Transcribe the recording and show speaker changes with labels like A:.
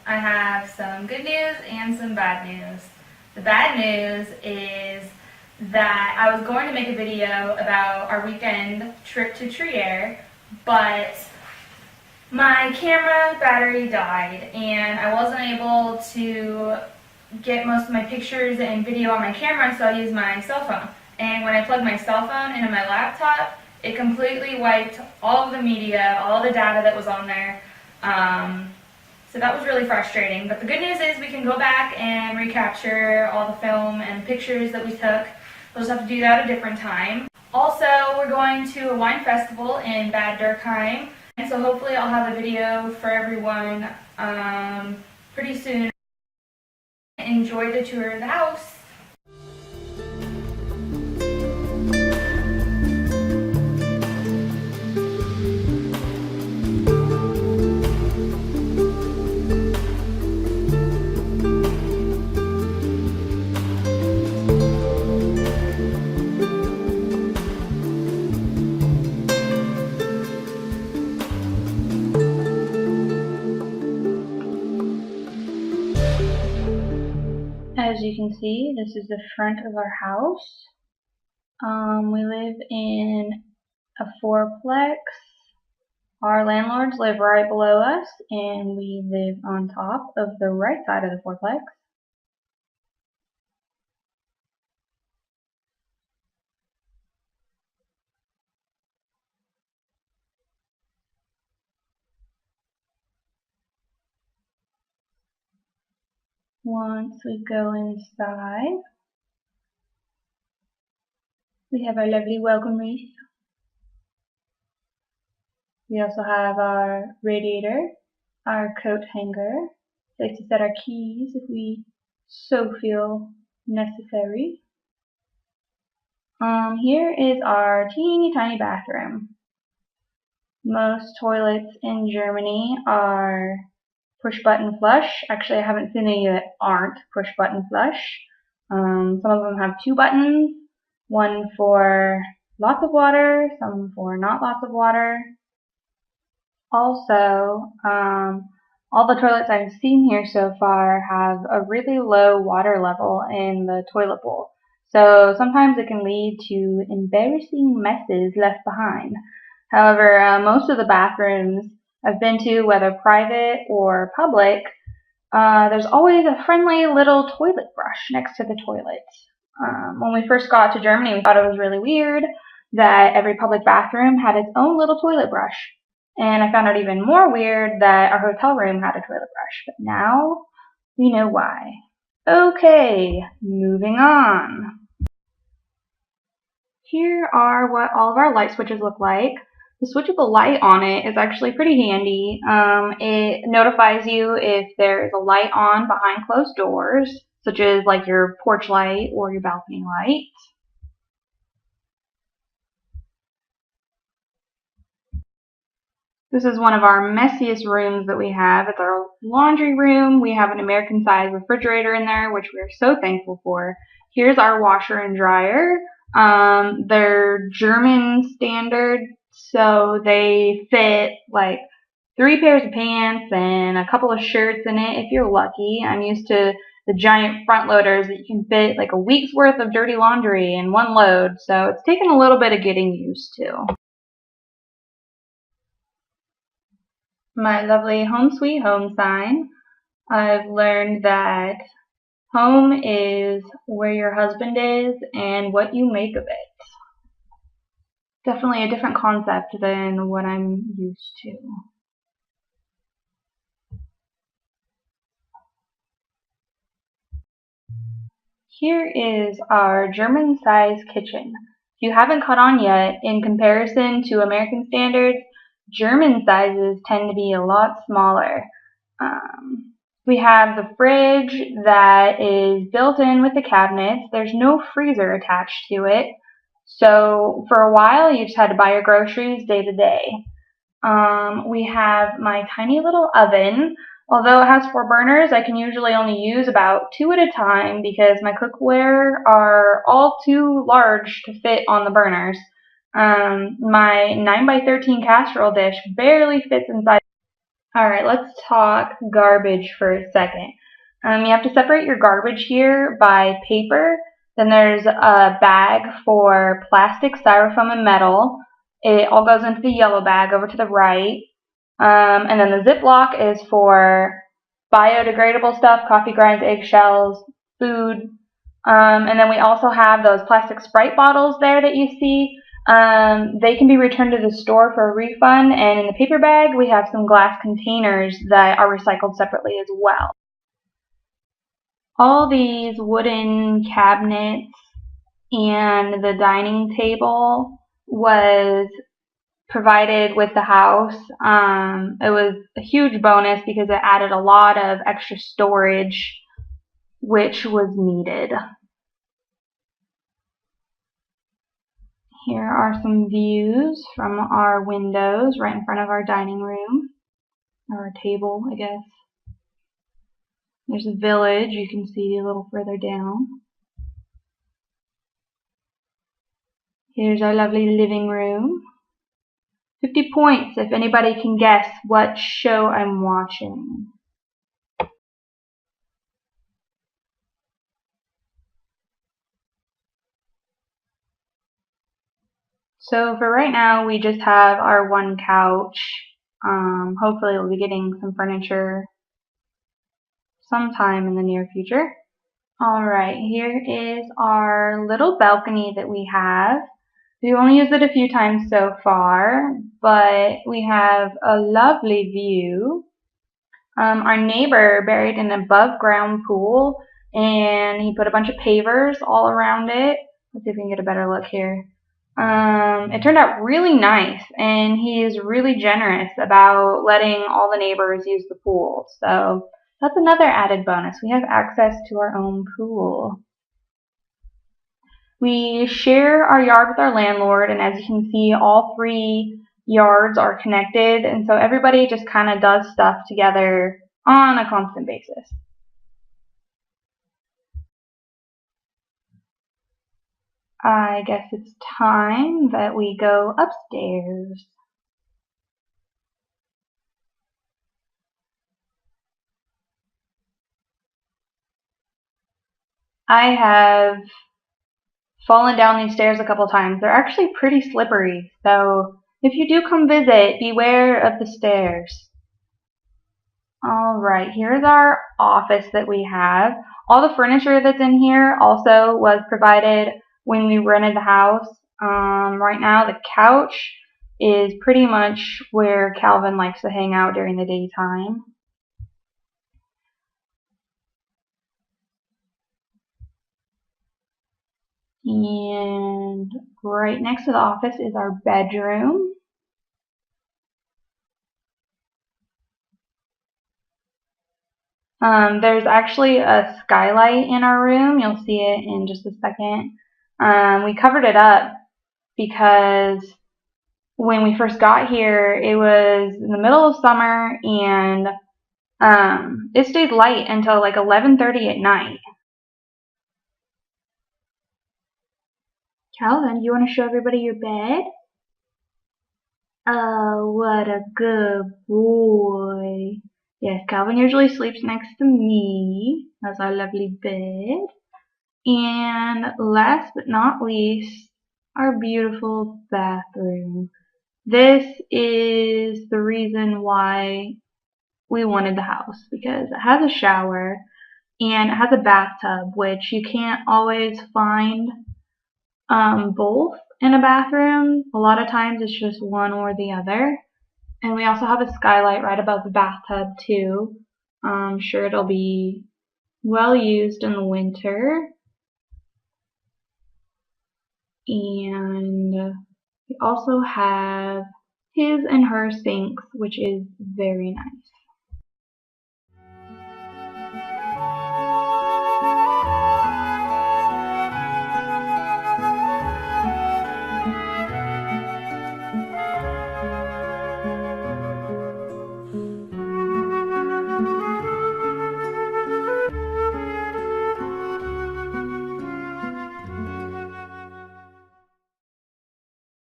A: I have some good news and some bad news. The bad news is that I was going to make a video about our weekend trip to Trier, but my camera battery died and I wasn't able to get most of my pictures and video on my camera, so I used my cell phone. And when I plugged my cell phone into my laptop, it completely wiped all of the media, all the data that was on there. So that was really frustrating. But the good news is we can go back and recapture all the film and pictures that we took. We'll just have to do that at a different time. Also, we're going to a wine festival in Bad Dürkheim, and so hopefully I'll have a video for everyone pretty soon. Enjoy the tour of the house. As you can see, this is the front of our house. We live in a fourplex. Our landlords live right below us, and we live on top of the right side of the fourplex. Once we go inside, we have our lovely welcome wreath. We also have our radiator, our coat hanger, place to set our keys if we so feel necessary. Here is our teeny tiny bathroom. Most toilets in Germany are push button flush. Actually, I haven't seen any that aren't push button flush. Some of them have two buttons, one for lots of water, some for not lots of water. Also, all the toilets I've seen here so far have a really low water level in the toilet bowl. So sometimes it can lead to embarrassing messes left behind. However, most of the bathrooms I've been to, whether private or public, there's always a friendly little toilet brush next to the toilet. When we first got to Germany, we thought it was really weird that every public bathroom had its own little toilet brush. And I found it even more weird that our hotel room had a toilet brush. But now we know why. Okay, moving on. Here are what all of our light switches look like. The switchable light on it is actually pretty handy. It notifies you if there is a light on behind closed doors, such as like your porch light or your balcony light. This is one of our messiest rooms that we have. It's our laundry room. We have an American-sized refrigerator in there, which we're so thankful for. Here's our washer and dryer. They're German standard, so they fit like 3 pairs of pants and a couple of shirts in it if you're lucky. I'm used to the giant front loaders that you can fit like a week's worth of dirty laundry in one load, so it's taken a little bit of getting used to. My lovely home sweet home sign. I've learned that home is where your husband is and what you make of it. Definitely a different concept than what I'm used to. Here is our German-sized kitchen. If you haven't caught on yet, in comparison to American standards, German sizes tend to be a lot smaller. We have the fridge that is built in with the cabinets. There's no freezer attached to it. So for a while, you just had to buy your groceries day to day. We have my tiny little oven. Although it has 4 burners, I can usually only use about 2 at a time because my cookware are all too large to fit on the burners. My 9x13 casserole dish barely fits inside. Alright, let's talk garbage for a second. You have to separate your garbage here by paper. Then there's a bag for plastic, styrofoam, and metal. It all goes into the yellow bag over to the right. And then the Ziploc is for biodegradable stuff, coffee grinds, eggshells, food. And then we also have those plastic Sprite bottles there that you see. They can be returned to the store for a refund, and in the paper bag we have some glass containers that are recycled separately as well. All these wooden cabinets and the dining table was provided with the house. It was a huge bonus because it added a lot of extra storage, which was needed. Here are some views from our windows right in front of our dining room, or our table, I guess. There's a village you can see a little further down. Here's our lovely living room. 50 points if anybody can guess what show I'm watching. So for right now, we just have our one couch. Hopefully we'll be getting some furniture sometime in the near future. Alright, here is our little balcony that we have. We've only used it a few times so far, but we have a lovely view. Our neighbor buried an above ground pool, and he put a bunch of pavers all around it. Let's see if we can get a better look here. It turned out really nice, and he is really generous about letting all the neighbors use the pool. So that's another added bonus. We have access to our own pool. We share our yard with our landlord, and as you can see, all 3 yards are connected, and so everybody just kind of does stuff together on a constant basis. I guess it's time that we go upstairs. I have fallen down these stairs a couple times. They're actually pretty slippery, so if you do come visit, beware of the stairs. Alright, here's our office that we have. All the furniture that's in here also was provided when we rented the house. Right now the couch is pretty much where Calvin likes to hang out during the daytime. And right next to the office is our bedroom. There's actually a skylight in our room. You'll see it in just a second. We covered it up because when we first got here, it was in the middle of summer, and it stayed light until like 11:30 at night. Calvin, you want to show everybody your bed? Oh, what a good boy. Yes, Calvin usually sleeps next to me. That's our lovely bed. And last but not least, our beautiful bathroom. This is the reason why we wanted the house, because it has a shower and it has a bathtub, which you can't always find both in a bathroom. A lot of times it's just one or the other. And we also have a skylight right above the bathtub too. I'm sure it'll be well used in the winter. And we also have his and her sinks, which is very nice.